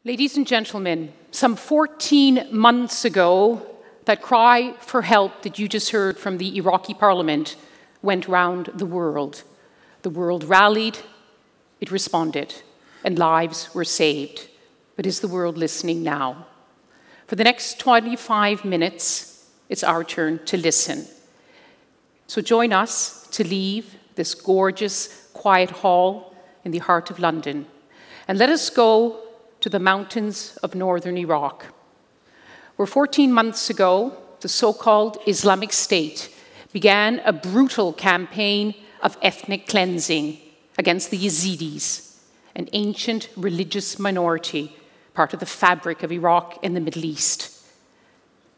Ladies and gentlemen, some 14 months ago, that cry for help that you just heard from the Iraqi parliament went round the world. The world rallied, it responded, and lives were saved. But is the world listening now? For the next 25 minutes, it's our turn to listen. So join us to leave this gorgeous, quiet hall in the heart of London, and let us go to the mountains of northern Iraq, where 14 months ago, the so-called Islamic State began a brutal campaign of ethnic cleansing against the Yazidis, an ancient religious minority, part of the fabric of Iraq and the Middle East.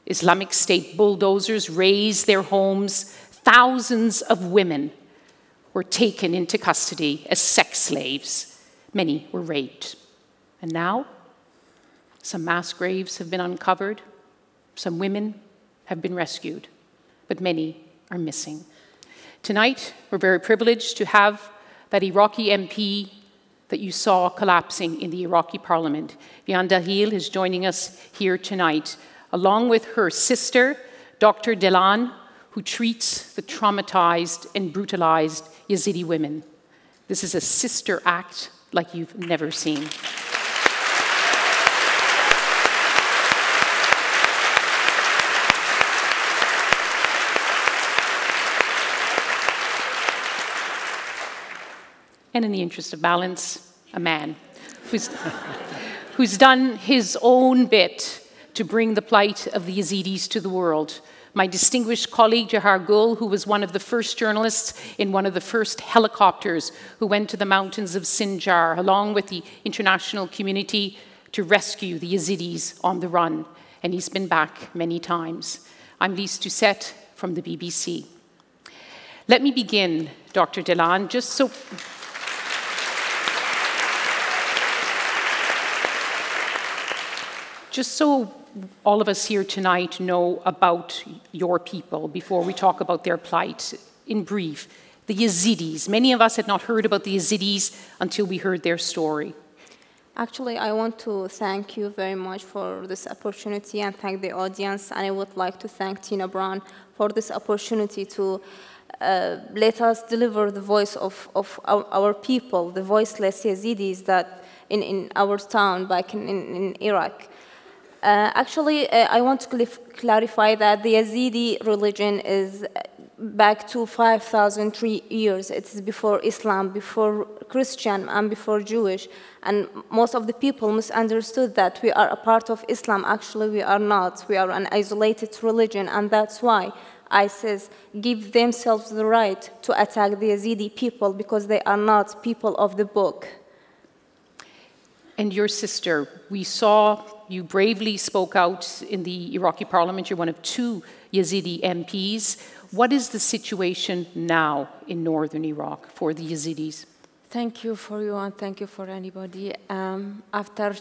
Islamic State bulldozers razed their homes. Thousands of women were taken into custody as sex slaves. Many were raped. And now, some mass graves have been uncovered, some women have been rescued, but many are missing. Tonight, we're very privileged to have that Iraqi MP that you saw collapsing in the Iraqi parliament. Vian Dahil is joining us here tonight, along with her sister, Dr. Delan, who treats the traumatized and brutalized Yazidi women. This is a sister act like you've never seen. And in the interest of balance, a man who's done his own bit to bring the plight of the Yazidis to the world. My distinguished colleague, Jahar Gul, who was one of the first journalists in one of the first helicopters who went to the mountains of Sinjar, along with the international community, to rescue the Yazidis on the run. And he's been back many times. I'm Lise Doucette from the BBC. Let me begin, Dr. Delan, just so all of us here tonight know about your people before we talk about their plight. In brief, the Yazidis. Many of us had not heard about the Yazidis until we heard their story. Actually, I want to thank you very much for this opportunity and thank the audience. And I would like to thank Tina Brown for this opportunity to let us deliver the voice of our people, the voiceless Yazidis that in our town back in Iraq. Actually, I want to clarify that the Yazidi religion is back to 5,003 years. It is before Islam, before Christian, and before Jewish. And most of the people misunderstood that we are a part of Islam. Actually, we are not. We are an isolated religion, and that's why ISIS give themselves the right to attack the Yazidi people, because they are not people of the book. And your sister, we saw you bravely spoke out in the Iraqi parliament. You're one of 2 Yazidi MPs. What is the situation now in northern Iraq for the Yazidis? Thank you for you and thank you for anybody. After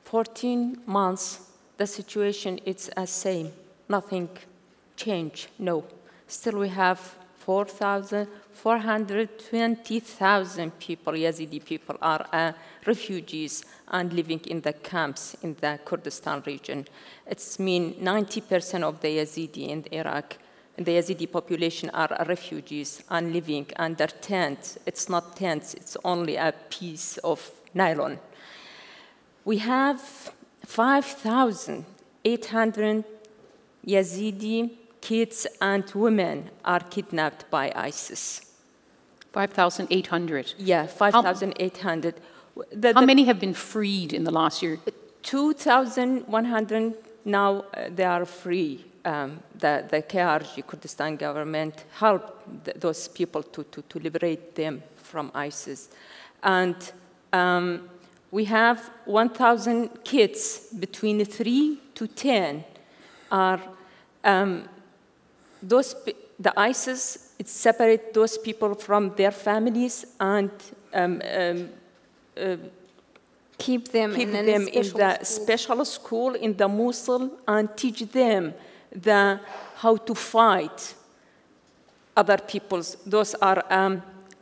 14 months, the situation is the same. Nothing changed, no. Still we have 420,000 people, Yazidi people, are refugees and living in the camps in the Kurdistan region. It's mean 90% of the Yazidi in Iraq, the Yazidi population are refugees and living under tents. It's not tents, it's only a piece of nylon. We have 5,800 Yazidi kids and women are kidnapped by ISIS. 5,800? Yeah, 5,800. How many have been freed in the last year? 2,100 now they are free. The KRG, Kurdistan government, helped those people to liberate them from ISIS. And we have 1,000 kids between 3 to 10 are the ISIS, it separates those people from their families and keep them in the special school in the Mosul and teach them how to fight other peoples. Those are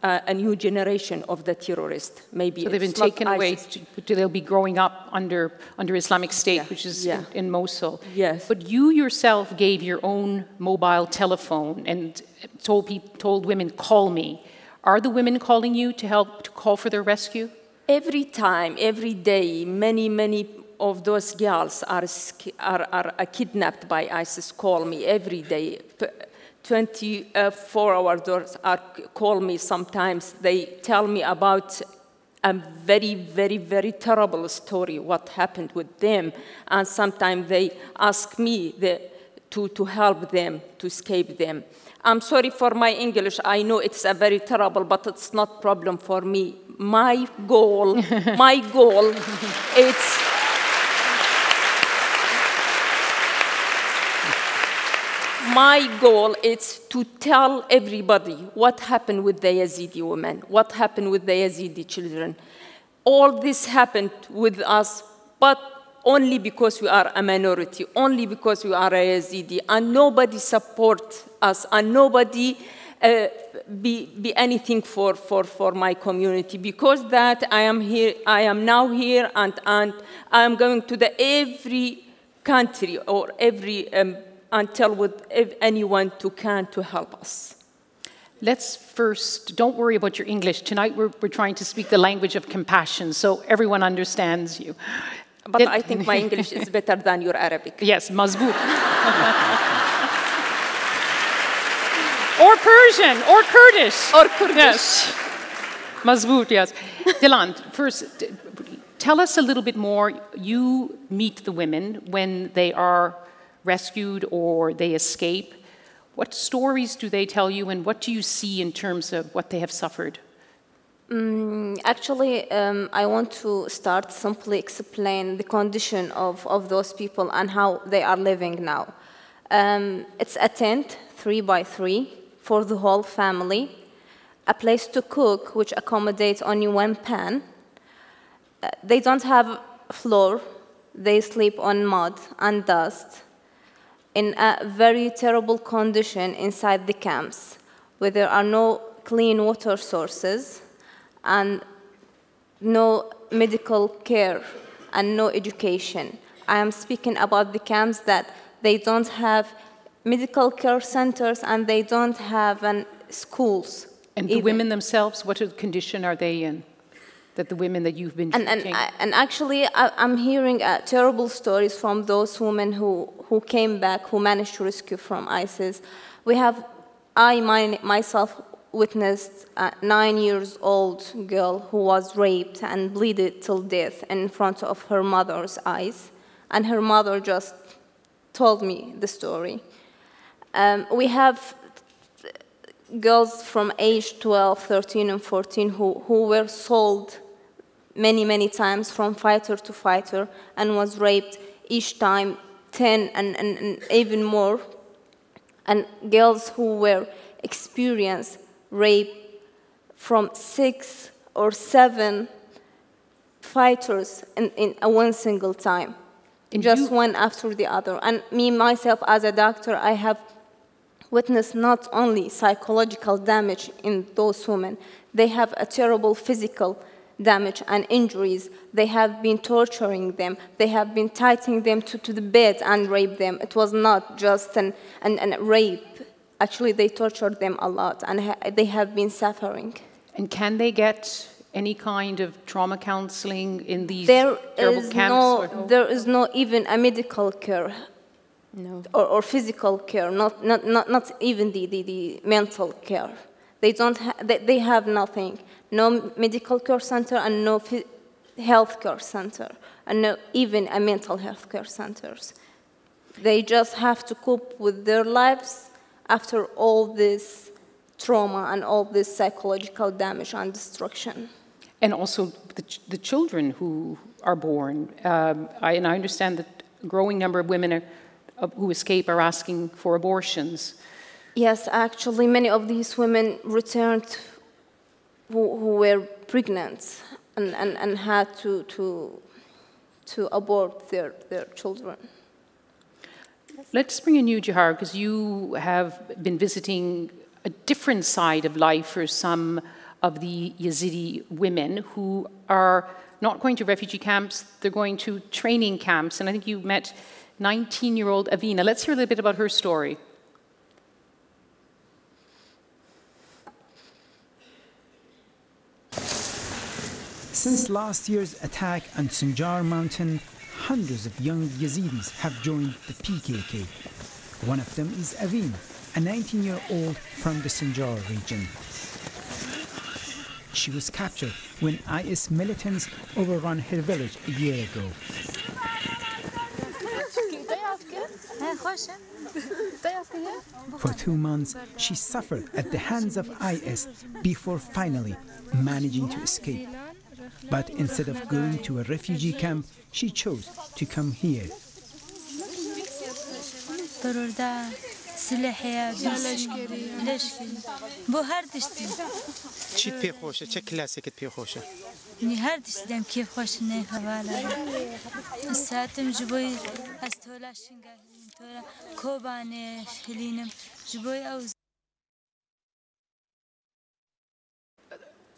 a new generation of the terrorists. Maybe so they've been taken away. They'll be growing up under Islamic State, which is in Mosul. Yes. But you yourself gave your own mobile telephone and told women, call me. Are the women calling you to call for their rescue? Every time, every day, many of those girls are kidnapped by ISIS. Call me every day. 24-hour doors call me sometimes. They tell me about a very terrible story, what happened with them. And sometimes they ask me to help them, to escape them. I'm sorry for my English. I know it's a very terrible, but it's not problem for me. My goal, is to tell everybody what happened with the Yazidi women, what happened with the Yazidi children. All this happened with us, but only because we are a minority, only because we are a Yazidi, and nobody supports us, and nobody be anything for my community. Because that I am now here, and I am going to every country or every until with anyone to help us. Let's first, don't worry about your English. Tonight we're trying to speak the language of compassion so everyone understands you. But I think my English is better than your Arabic. Yes, mazboot. Or Persian, or Kurdish. Or Kurdish. Yes. Mazboot, yes. Dilan, first, tell us a little bit more. You meet the women when they are rescued or they escape. What stories do they tell you, and what do you see in terms of what they have suffered? Actually, I want to start simply explain the condition of those people and how they are living now. It's a tent, 3 by 3, for the whole family, a place to cook, which accommodates only 1 pan. They don't have floor. They sleep on mud and dust in a very terrible condition inside the camps, where there are no clean water sources and no medical care and no education. I am speaking about the camps that they don't have medical care centers and they don't have schools. And the women themselves, what condition are they in? That the women that you've been treating? And actually, I'm hearing terrible stories from those women who came back, who managed to rescue from ISIS. I myself witnessed a 9-year-old girl who was raped and bleeded till death in front of her mother's eyes. And her mother just told me the story. We have girls from age 12, 13, and 14 who were sold many times from fighter to fighter and was raped each time 10 and even more. And girls who were experienced rape from 6 or 7 fighters in one single time, just one after the other. And me, myself, as a doctor, I have witnessed not only psychological damage in those women, they have a terrible physical damage and injuries. They have been torturing them. They have been tying them to the bed and rape them. It was not just an rape. Actually, they tortured them a lot, and they have been suffering. And can they get any kind of trauma counseling in these terrible camps? There is no even a medical care. No. Or physical care, not even the mental care. They have nothing. No medical care center and no health care center, and no even a mental health care centers. They just have to cope with their lives after all this trauma and all this psychological damage and destruction. And also the children who are born. I understand that a growing number of women who escape are asking for abortions. Yes, actually, many of these women returned who were pregnant and had to abort their children. Let's bring in you, Jahar, because you have been visiting a different side of life for some of the Yazidi women who are not going to refugee camps, they're going to training camps. And I think you met 19-year-old Avina. Let's hear a little bit about her story. Since last year's attack on Sinjar mountain, hundreds of young Yazidis have joined the PKK. One of them is Avin, a 19-year-old from the Sinjar region. She was captured when IS militants overran her village a year ago. For 2 months, she suffered at the hands of IS before finally managing to escape. But instead of going to a refugee camp, she chose to come here.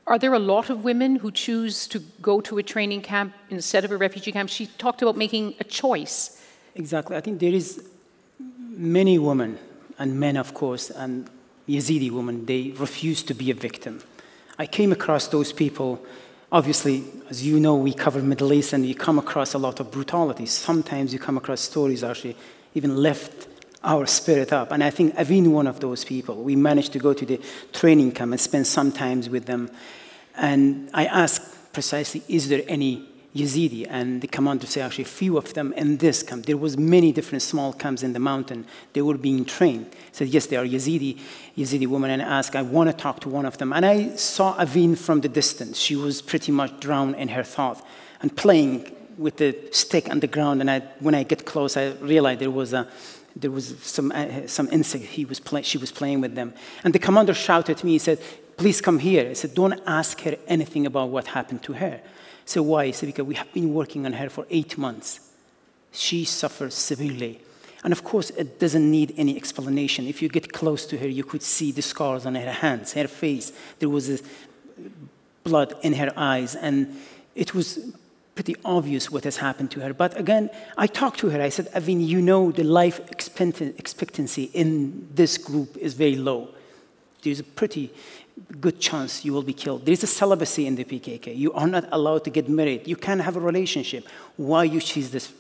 Are there a lot of women who choose to go to a training camp instead of a refugee camp? She talked about making a choice. Exactly. I think there is many women, and men, of course, and Yazidi women, they refuse to be a victim. I came across those people. Obviously, as you know, we cover Middle East, and you come across a lot of brutality. Sometimes you come across stories actually even lift our spirit up. And I think Avin, one of those people, we managed to go to the training camp and spend some time with them. And I asked precisely, is there any Yazidi? And the commander said, actually, few of them in this camp. There was many different small camps in the mountain. They were being trained. He said, yes, they are Yazidi women. And I asked, I want to talk to one of them. And I saw Avin from the distance. She was pretty much drowned in her thought and playing with the stick on the ground. And when I get close, I realized there was some insect she was playing with them. And the commander shouted at me, he said, please come here. I said, don't ask her anything about what happened to her. I said, why? He said, because we have been working on her for 8 months. She suffers severely. And of course, it doesn't need any explanation. If you get close to her, you could see the scars on her hands, her face. There was blood in her eyes. And it was pretty obvious what has happened to her. But again, I talked to her. I said, Avin, you know the life expectancy in this group is very low. There's a pretty good chance you will be killed. There's a celibacy in the PKK. You are not allowed to get married. You can't have a relationship. Why you choose this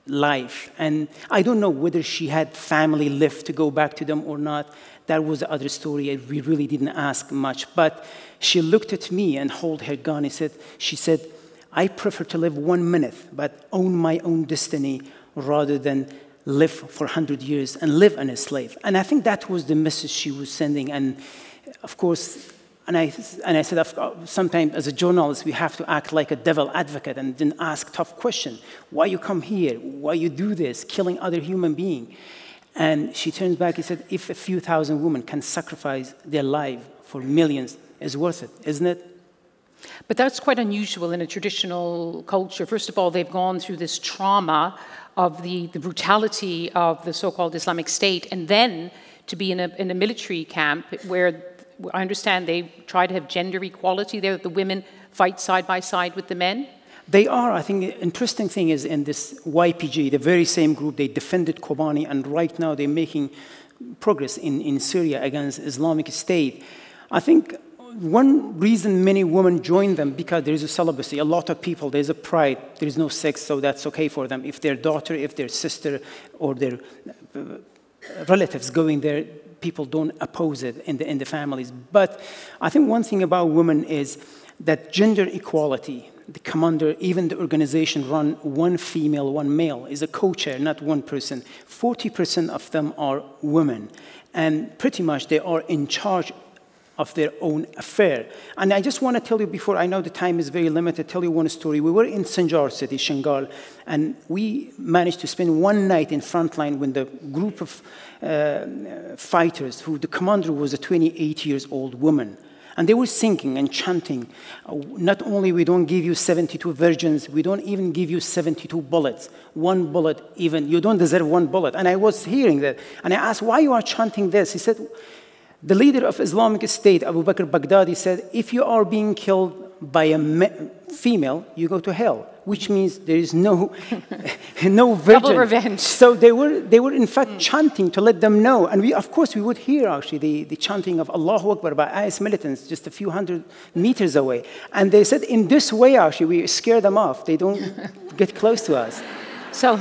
life? And I don't know whether she had family left to go back to them or not. That was the other story. We really didn't ask much. But she looked at me and held her gun. She said, I prefer to live 1 minute, but own my own destiny rather than live for 100 years and live as a slave. And I think that was the message she was sending. And of course, and I said, sometimes as a journalist, we have to act like a devil advocate and then ask tough questions. Why you come here? Why you do this? Killing other human beings. And she turns back and said, if a few thousand women can sacrifice their life for millions, it's worth it, isn't it? But that's quite unusual in a traditional culture. First of all, they've gone through this trauma of the brutality of the so-called Islamic State, and then to be in a military camp where I understand they try to have gender equality there, that the women fight side by side with the men. They are. I think the interesting thing is in this YPG, the very same group, they defended Kobani, and right now they're making progress in Syria against Islamic State. I think one reason many women join them, because there is a celibacy. A lot of people, there's a pride. There is no sex, so that's okay for them. If their daughter, if their sister, or their relatives going there, people don't oppose it in the families. But I think one thing about women is that gender equality, the commander, even the organization run one female, one male, is a co-chair, not one person. 40% of them are women. And pretty much they are in charge of their own affair. And I just want to tell you before, I know the time is very limited, tell you one story. We were in Sinjar city, Shingal, and we managed to spend one night in frontline with the group of fighters who the commander was a 28-year-old woman. And they were singing and chanting, not only we don't give you 72 virgins, we don't even give you 72 bullets. One bullet even, you don't deserve one bullet. And I was hearing that. And I asked, why you are chanting this? He said, The leader of Islamic State, Abu Bakr Baghdadi, said, if you are being killed by a female, you go to hell, which means there is no virgin. Double revenge. So they were in fact chanting to let them know. And of course, we would hear actually the chanting of Allahu Akbar by IS militants just a few hundred meters away. And they said, in this way, actually, we scare them off. They don't get close to us. So,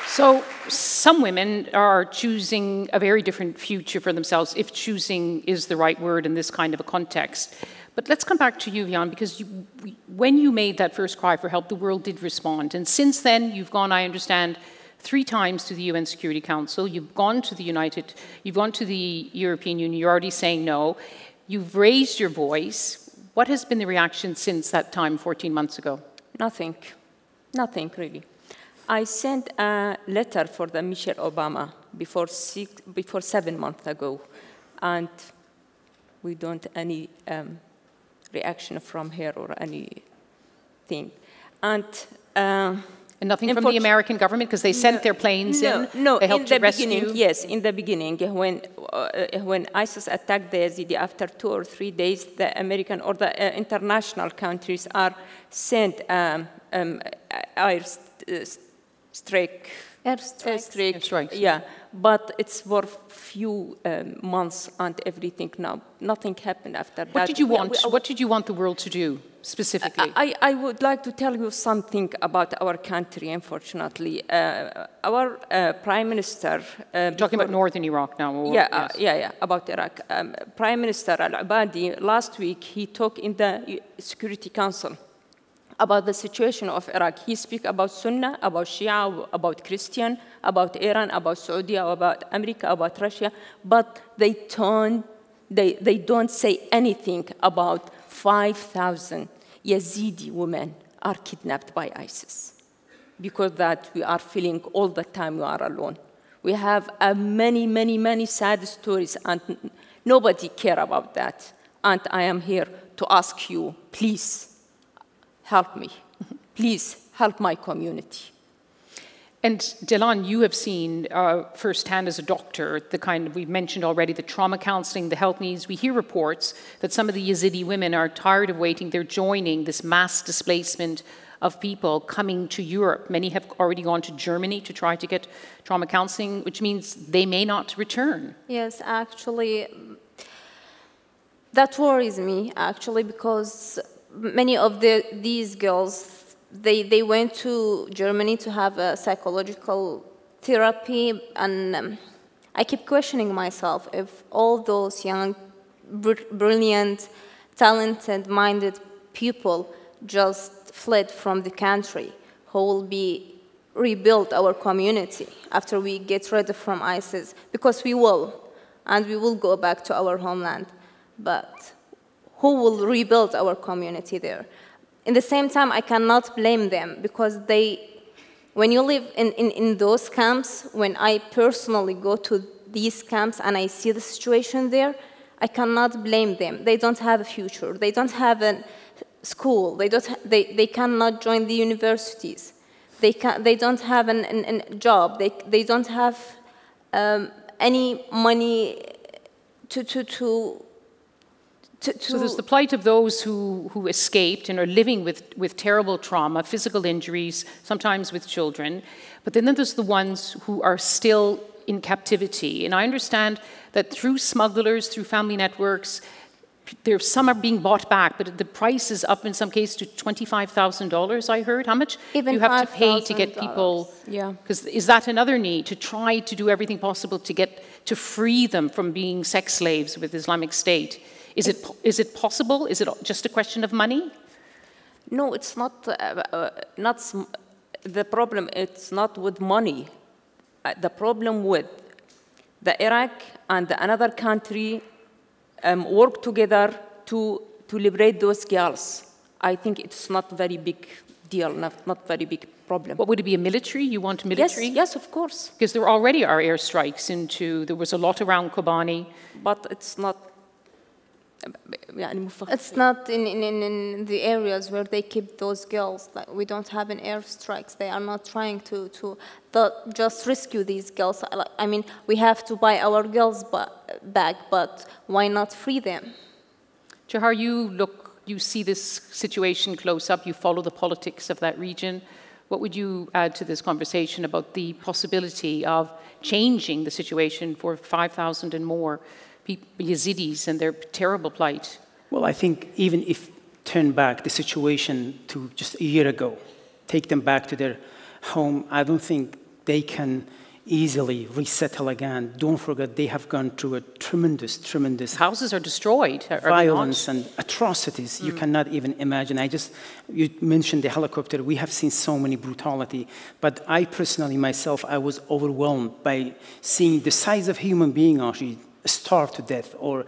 so some women are choosing a very different future for themselves, if choosing is the right word in this kind of a context. But let's come back to you, Jan, because when you made that first cry for help, the world did respond. And since then, you've gone, I understand, 3 times to the UN Security Council. You've gone to the European Union. You're already saying no. You've raised your voice. What has been the reaction since that time, 14 months ago? Nothing. Nothing, really. I sent a letter for the Michelle Obama before 7 months ago, and we don't any reaction from her or anything. And nothing from the American government, because they sent their planes in? No, they helped in the to rescue? beginning, yes, in the beginning, when ISIS attacked the Yazidi, after 2 or 3 days, the American or the international countries are sent airstrikes. Yeah, but it's for few months and everything now. Nothing happened after that. What did you want? What did you want the world to do specifically? I would like to tell you something about our country. Unfortunately, our Prime Minister. Talking about northern Iraq now. Or, yes. About Iraq. Prime Minister Al-Abadi last week he talked in the Security Council about the situation of Iraq. He speaks about Sunnah, about Shia, about Christian, about Iran, about Saudi, about America, about Russia, but they don't say anything about 5,000 Yazidi women are kidnapped by ISIS. Because that we are feeling all the time we are alone. We have many sad stories and nobody care about that. And I am here to ask you, please, help me. Please help my community. And Delan, you have seen firsthand as a doctor the kind we've mentioned already, the trauma counseling, the health needs. We hear reports that some of the Yazidi women are tired of waiting. They're joining this mass displacement of people coming to Europe. Many have already gone to Germany to try to get trauma counseling, which means they may not return. Yes, actually, that worries me, actually, because many of these girls, they went to Germany to have a psychological therapy, and I keep questioning myself if all those young, brilliant, talented, minded people just fled from the country, who will be rebuild our community after we get rid from ISIS, because we will, and we will go back to our homeland, but who will rebuild our community there? In the same time, I cannot blame them, because when you live in those camps, when I personally go to these camps and I see the situation there, I cannot blame them. They don't have a future. They don't have a school. They cannot join the universities. They don't have a job. They don't have any money So there's the plight of those who escaped and are living with terrible trauma, physical injuries, sometimes with children. But then there's the ones who are still in captivity. And I understand that through smugglers, through family networks, some are being bought back, but the price is up in some cases to $25,000, I heard. How much even you have to pay to get people? Yeah. Because is that another need, to try to do everything possible to free them from being sex slaves with Islamic State? Is it possible? Is it just a question of money? No, it's not. The problem. It's not with money. The problem with the Iraq and another country work together to liberate those girls. I think it's not very big deal. Not very big problem. What would it be? A military? You want military? Yes, of course. Because there already are airstrikes into. There was a lot around Kobani. But it's not. It's not in the areas where they keep those girls. Like, we don't have an airstrikes. They are not trying to just rescue these girls. I mean, we have to buy our girls back, but why not free them? Jahar, you see this situation close up. You follow the politics of that region. What would you add to this conversation about the possibility of changing the situation for 5,000 and more Yazidis and their terrible plight? Well, I think even if turn back the situation to just a year ago, take them back to their home, I don't think they can easily resettle again. Don't forget, they have gone through a tremendous houses are destroyed, violence and atrocities you cannot even imagine. You mentioned the helicopter. We have seen so many brutality, but I personally myself, I was overwhelmed by seeing the size of human being actually starved to death. Or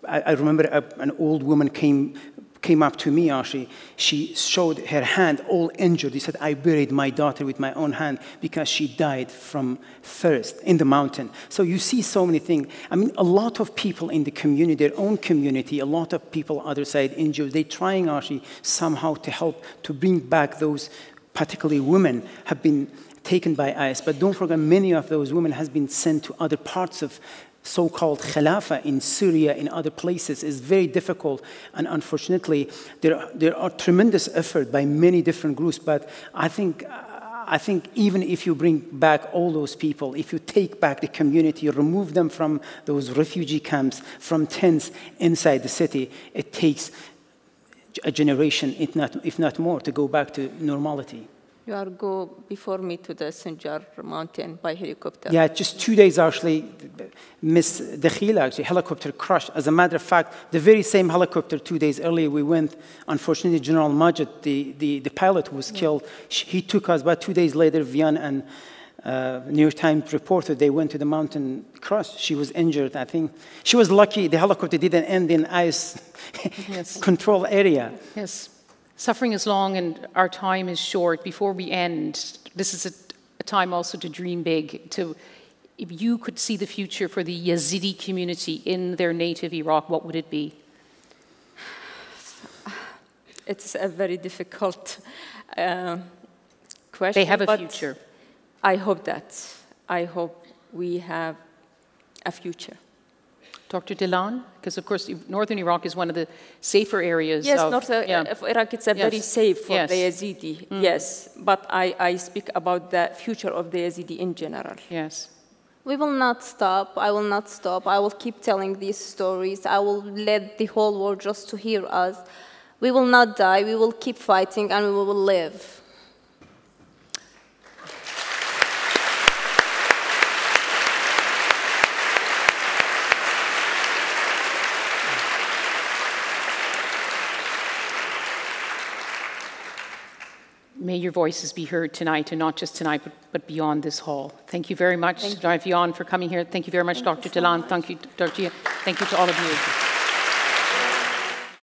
I remember an old woman came up to me, actually. She showed her hand all injured. She said, I buried my daughter with my own hand because she died from thirst in the mountain. So you see so many things. I mean, a lot of people in the community, their own community, a lot of people other side injured, they're trying actually somehow to help to bring back those, particularly women, have been taken by IS. But don't forget, many of those women has been sent to other parts of so-called Khilafah in Syria, in other places, is very difficult. And unfortunately, there are tremendous effort by many different groups. But I think even if you bring back all those people, if you take back the community, remove them from those refugee camps, from tents inside the city, it takes a generation, if not more, to go back to normality. You are go before me to the Sinjar mountain by helicopter. Yeah, just 2 days actually, Miss Dakhila, actually, helicopter crashed. As a matter of fact, the very same helicopter 2 days earlier we went, unfortunately, General Majid, the pilot was killed. He took us, but 2 days later, Vian and New York Times reported they went to the mountain crash. She was injured, I think. She was lucky the helicopter didn't end in ICE control area. Yes. Suffering is long and our time is short. Before we end, this is a time also to dream big. If you could see the future for the Yazidi community in their native Iraq, what would it be? It's a very difficult question. They have a future. I hope we have a future. Dr. Dilan, because of course northern Iraq is one of the safer areas. Yes, of Iraq it's very safe for the Yazidi, yes. But I speak about the future of the Yazidi in general. Yes. We will not stop. I will not stop. I will keep telling these stories. I will let the whole world just to hear us. We will not die. We will keep fighting and we will live. May your voices be heard tonight, and not just tonight, but beyond this hall. Thank you very much, Vian, for coming here. Thank you very much, Dr. Dilan. Thank you, Dr. Thank you to all of you.